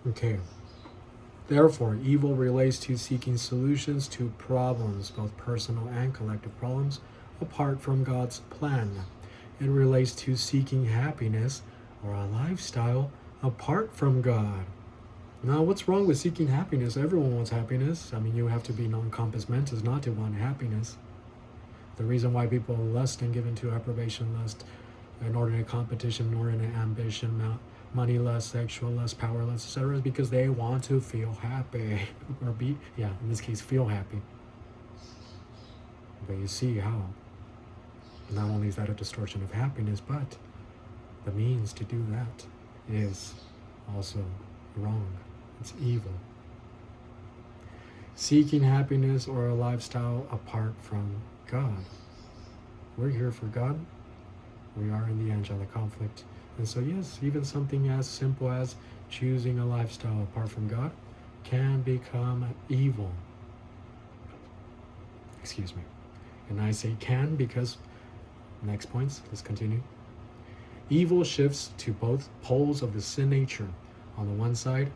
Okay. Therefore, evil relates to seeking solutions to problems, both personal and collective problems, apart from God's plan. It relates to seeking happiness or a lifestyle apart from God. Now, what's wrong with seeking happiness? Everyone wants happiness. I mean, you have to be non-compos mentis not to want happiness. The reason why people lust and give into approbation lust, inordinate competition, inordinate ambition, money lust, sexual lust, power lust, etc., is because they want to feel happy. Or in this case, feel happy. But you see how not only is that a distortion of happiness, but the means to do that is also wrong. It's evil. Seeking happiness or a lifestyle apart from God. We're here for God. We are in the angelic conflict. And so yes, even something as simple as choosing a lifestyle apart from God can become evil. Excuse me. And I say can because, next points, let's continue. Evil shifts to both poles of the sin nature. On the one side,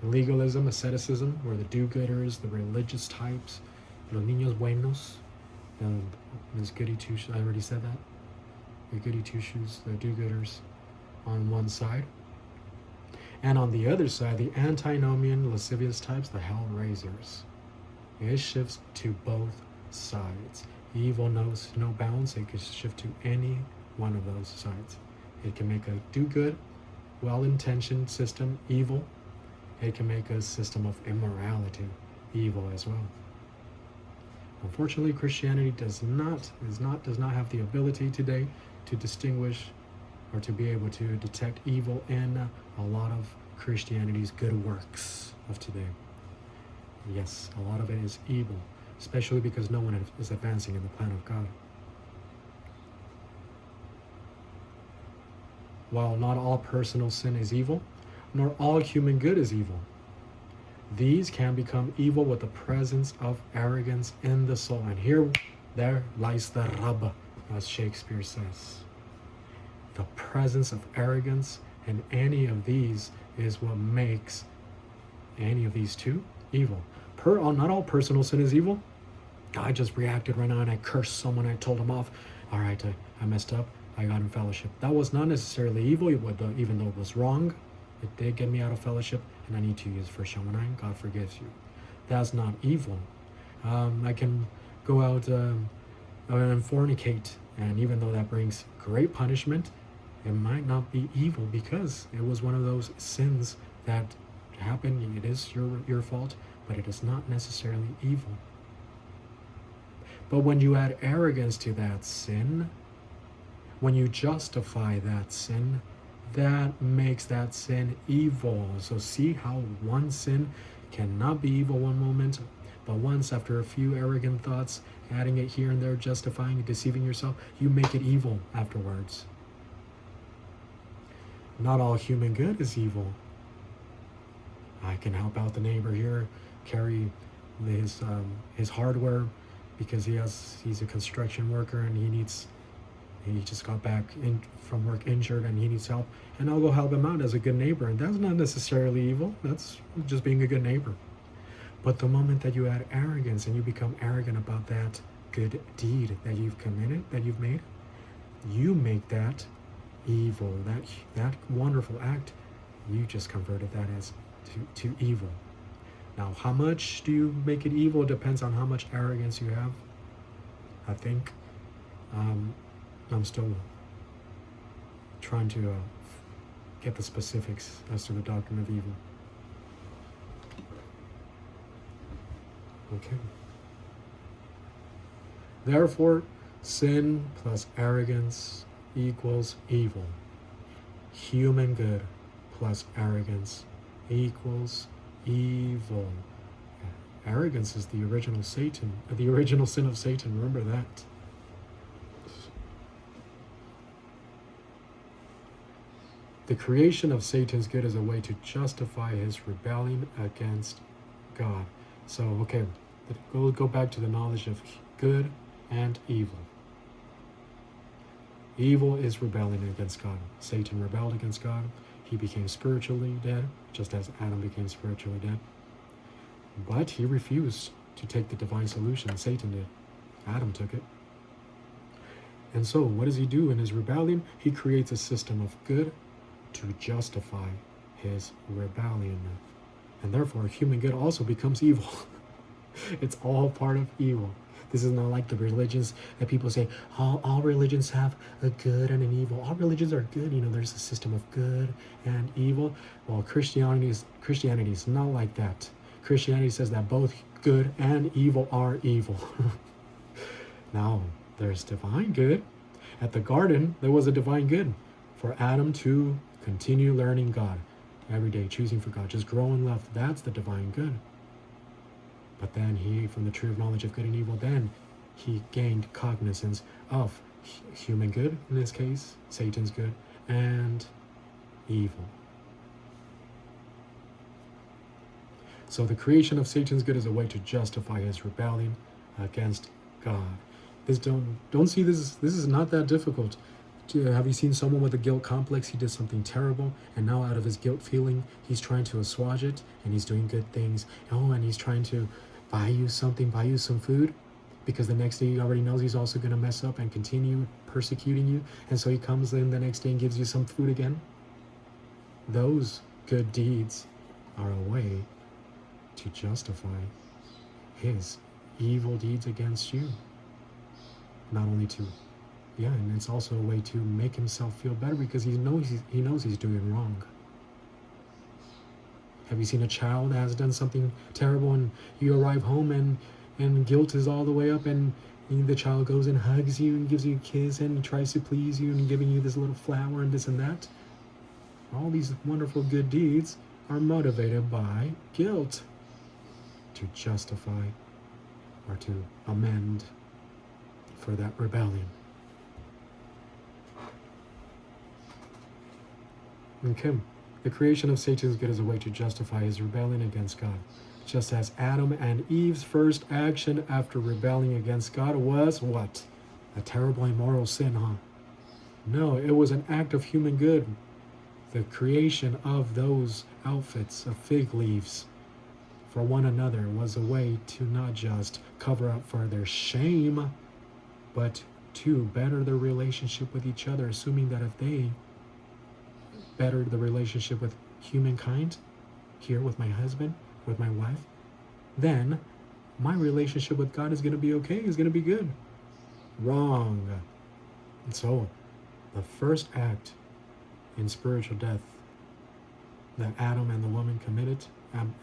legalism, asceticism, where the do-gooders, the religious types, los niños buenos, Ms. Goody Two-Shoes, I already said that. The Goody Two-Shoes, the do-gooders on one side. And on the other side, the antinomian, lascivious types, the hell-raisers. It shifts to both sides. Evil knows no bounds. It can shift to any one of those sides. It can make a do-good, well-intentioned system evil. It can make a system of immorality evil as well. Unfortunately, Christianity does not have the ability today to distinguish or to be able to detect evil in a lot of Christianity's good works of today. Yes, a lot of it is evil, especially because no one is advancing in the plan of God. While not all personal sin is evil, nor all human good is evil, these can become evil with the presence of arrogance in the soul. And there lies the rub, as Shakespeare says. The presence of arrogance in any of these is what makes any of these two evil. Not all personal sin is evil. I just reacted right now and I cursed someone. I told him off. All right, I messed up. I got in fellowship. That was not necessarily evil, even though it was wrong. It did get me out of fellowship, and I need to use 1 John 9. God forgives you. That's not evil. I can go out and fornicate, and even though that brings great punishment, it might not be evil because it was one of those sins that happened. It is your fault, but it is not necessarily evil. But when you add arrogance to that sin, when you justify that sin, that makes that sin evil. So see how one sin cannot be evil one moment, but once after a few arrogant thoughts, adding it here and there, justifying, deceiving yourself, you make it evil afterwards. Not all human good is evil. I can help out the neighbor here, carry his hardware because he's a construction worker and he just got back from work injured and he needs help, and I'll go help him out as a good neighbor. And that's not necessarily evil. That's just being a good neighbor. But the moment that you add arrogance and you become arrogant about that good deed that you've committed, that you've made, you make that evil. That wonderful act, you just converted that as to evil. Now, how much do you make it evil? It depends on how much arrogance you have. I think I'm still trying to get the specifics as to the doctrine of evil. Okay. Therefore, sin plus arrogance equals evil. Human good plus arrogance equals evil. Arrogance is the original sin of Satan. Remember that. The creation of Satan's good is a way to justify his rebellion against God. So, okay, we'll go back to the knowledge of good and evil. Evil is rebelling against God. Satan rebelled against God. He became spiritually dead, just as Adam became spiritually dead. But he refused to take the divine solution. Satan did. Adam took it. And so, what does he do in his rebellion? He creates a system of good to justify his rebellion. And therefore, human good also becomes evil. It's all part of evil. This is not like the religions that people say, all religions have a good and an evil. All religions are good. There's a system of good and evil. Well, Christianity is not like that. Christianity says that both good and evil are evil. Now, there's divine good. At the garden, there was a divine good for Adam to continue learning God every day, choosing for God, just grow in love. That's the divine good. But then he, from the tree of knowledge of good and evil, then he gained cognizance of human good, in this case, Satan's good, and evil. So the creation of Satan's good is a way to justify his rebellion against God. Don't see this. This is not that difficult. Have you seen someone with a guilt complex? He did something terrible, and now out of his guilt feeling, he's trying to assuage it, and he's doing good things. And he's trying to buy you something, buy you some food, because the next day he already knows he's also going to mess up and continue persecuting you. And so he comes in the next day and gives you some food again. Those good deeds are a way to justify his evil deeds against you. Not only to, and it's also a way to make himself feel better because he knows he's doing wrong. Have you seen a child that has done something terrible and you arrive home and guilt is all the way up and the child goes and hugs you and gives you a kiss and tries to please you and giving you this little flower and this and that? All these wonderful good deeds are motivated by guilt to justify or to amend for that rebellion. Okay. The creation of Satan's good is a way to justify his rebellion against God. Just as Adam and Eve's first action after rebelling against God was what? A terrible immoral sin, huh? No, it was an act of human good. The creation of those outfits of fig leaves for one another was a way to not just cover up for their shame, but to better their relationship with each other, assuming that if they better the relationship with humankind, here with my husband, with my wife, then my relationship with God is going to be okay, is going to be good. Wrong. And so, the first act in spiritual death that Adam and the woman committed,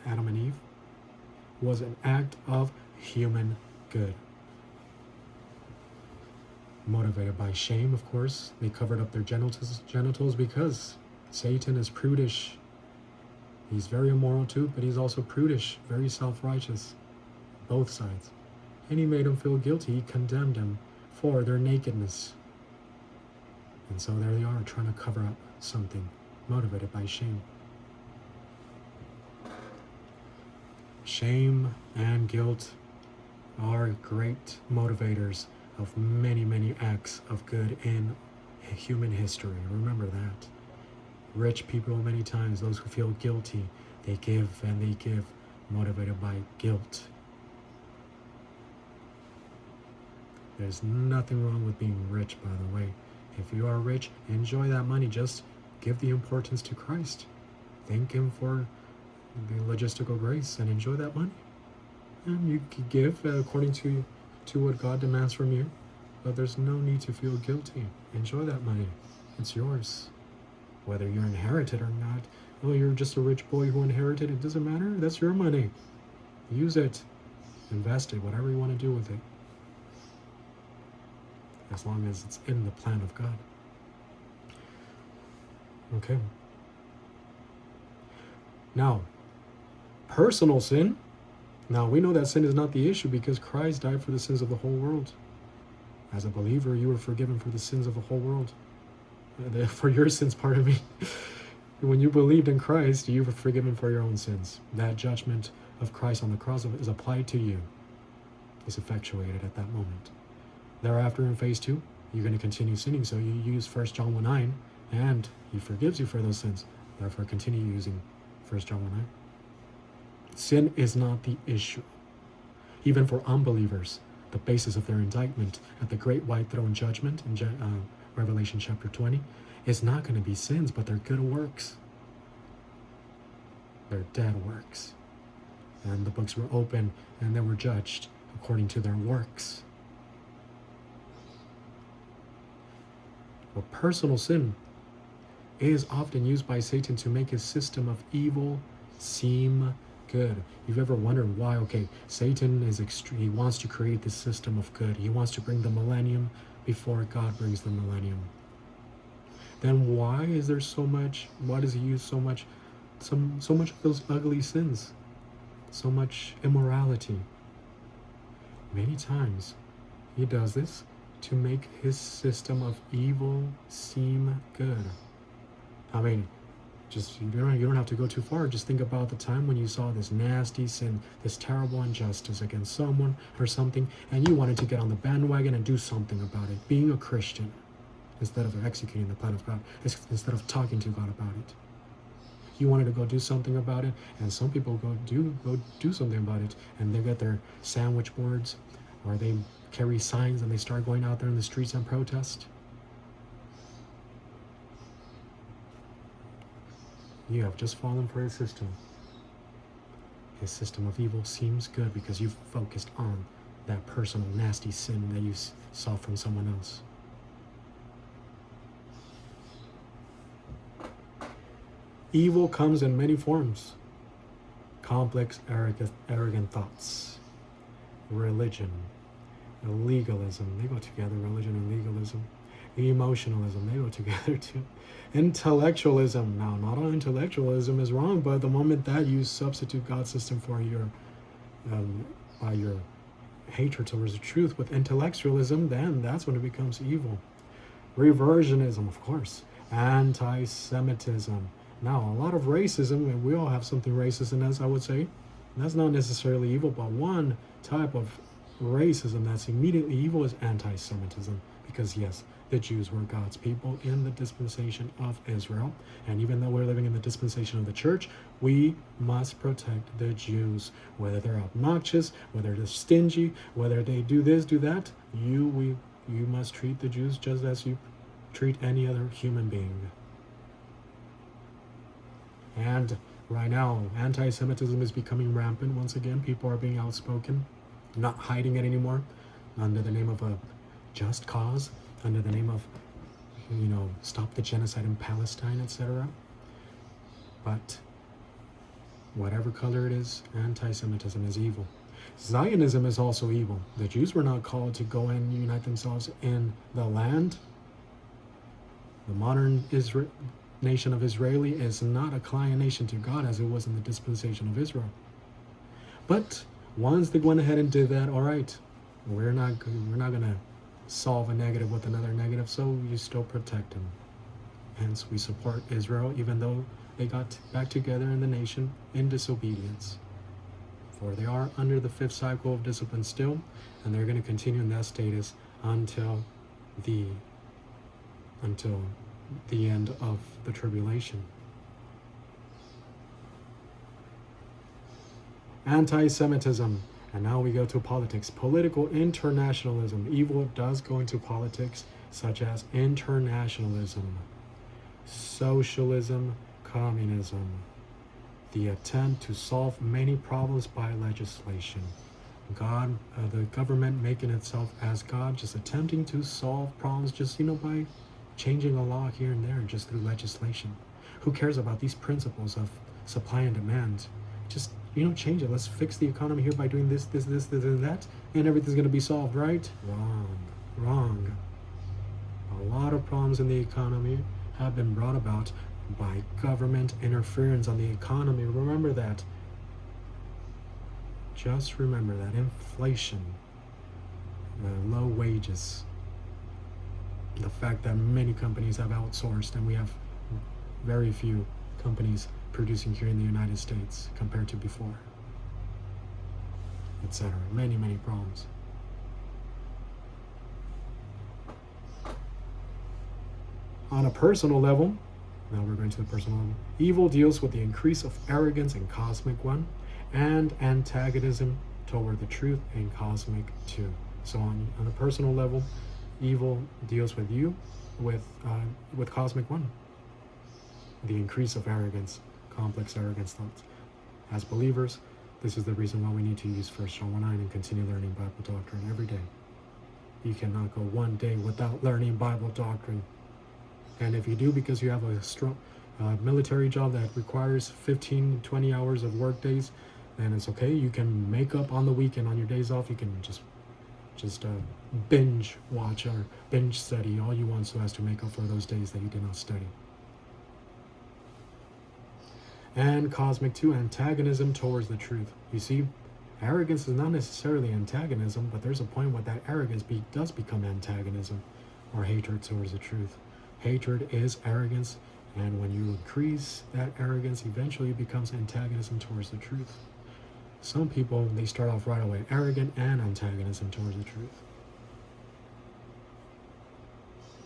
Adam and Eve, was an act of human good. Motivated by shame, of course. They covered up their genitals because Satan is prudish. He's very immoral too, but he's also prudish, very self-righteous, both sides. And he made them feel guilty. He condemned them for their nakedness. And so there they are, trying to cover up something, motivated by shame. Shame and guilt are great motivators of many, many acts of good in human history. Remember that. Rich people, many times, those who feel guilty, they give and they give, motivated by guilt. There's nothing wrong with being rich, by the way. If you are rich, enjoy that money. Just give the importance to Christ. Thank him for the logistical grace and enjoy that money. And you can give according to what God demands from you. But there's no need to feel guilty. Enjoy that money. It's yours. Whether you're inherited or not. Oh, you're just a rich boy who inherited it. Doesn't matter. That's your money. Use it. Invest it. Whatever you want to do with it. As long as it's in the plan of God. Okay. Now, personal sin. Now, we know that sin is not the issue because Christ died for the sins of the whole world. As a believer, you were forgiven for the sins of the whole world. For your sins, pardon me. When you believed in Christ, you were forgiven for your own sins. That judgment of Christ on the cross is applied to you. It's effectuated at that moment. Thereafter, in phase 2, you're going to continue sinning. So you use 1 John 1:9, and he forgives you for those sins. Therefore, continue using 1 John 1:9. Sin is not the issue. Even for unbelievers, the basis of their indictment at the great white throne judgment in Revelation chapter 20 is not going to be sins, but their good works. Their dead works. And the books were open and they were judged according to their works. Well, personal sin is often used by Satan to make his system of evil seem good. You've ever wondered why? Okay, Satan is extreme. He wants to create this system of good. He wants to bring the millennium before God brings the millennium. Then why is there so much? Why does he use so much of those ugly sins? So much immorality. Many times he does this to make his system of evil seem good. I mean, just you don't have to go too far. Just think about the time when you saw this nasty sin, this terrible injustice against someone or something, and you wanted to get on the bandwagon and do something about it, being a Christian, instead of executing the plan of God, instead of talking to God about it. You wanted to go do something about it, and some people go do something about it, and they get their sandwich boards, or they carry signs and they start going out there in the streets and protest. You have just fallen for his system. His system of evil seems good because you've focused on that personal nasty sin that you saw from someone else. Evil comes in many forms. Complex, arrogant thoughts. Religion. Legalism. They go together, religion and legalism. Emotionalism. They go together too. Intellectualism. Now, not all intellectualism is wrong, but the moment that you substitute God's system for your, by your hatred towards the truth with intellectualism, then that's when it becomes evil. Reversionism, of course. Anti-Semitism. Now, a lot of racism, and we all have something racist in us, I would say. That's not necessarily evil, but one type of racism that's immediately evil is anti-Semitism. Because yes, the Jews were God's people in the dispensation of Israel. And even though we're living in the dispensation of the church, we must protect the Jews. Whether they're obnoxious, whether they're stingy, whether they do this, do that, you must treat the Jews just as you treat any other human being. And right now, anti-Semitism is becoming rampant once again. People are being outspoken, not hiding it anymore, under the name of a just cause, under the name of, stop the genocide in Palestine, etc. But whatever color it is, anti-Semitism is evil. Zionism is also evil. The Jews were not called to go and unite themselves in the land. The modern nation of Israeli is not a client nation to God as it was in the dispensation of Israel. But once they went ahead and did that, all right, we're not going to solve a negative with another negative, so you still protect them. Hence, we support Israel, even though they got back together in the nation in disobedience. For they are under the 5th cycle of discipline still, and they're going to continue in that status until the end of the tribulation. Anti-Semitism. And now we go to politics. Political internationalism. Evil does go into politics, such as internationalism, socialism, communism. The attempt to solve many problems by legislation. The government making itself as God, just attempting to solve problems just, by changing a law here and there, just through legislation. Who cares about these principles of supply and demand? Just, change it. Let's fix the economy here by doing this, and that, and everything's going to be solved, right? Wrong. A lot of problems in the economy have been brought about by government interference on the economy. Remember that. Just remember that. Inflation, low wages, the fact that many companies have outsourced and we have very few companies producing here in the United States compared to before, etc. Many problems. On a personal level, Now we're going to the personal level. Evil deals with the increase of arrogance in cosmic 1 and antagonism toward the truth in cosmic 2. So on a personal level, evil deals with you with cosmic 1. The increase of arrogance, complex arrogance thoughts. As believers, this is the reason why we need to use 1 John 1:9 and continue learning Bible doctrine every day. You cannot go one day without learning Bible doctrine. And if you do because you have a strong military job that requires 15, 20 hours of work days, then it's okay. You can make up on the weekend, on your days off. You can just binge watch or binge study all you want so as to make up for those days that you did not study. And cosmic 2, antagonism towards the truth. You see, arrogance is not necessarily antagonism, but there's a point where that arrogance does become antagonism or hatred towards the truth. Hatred is arrogance, and when you increase that arrogance, eventually it becomes antagonism towards the truth. Some people, they start off right away, arrogant and antagonism towards the truth.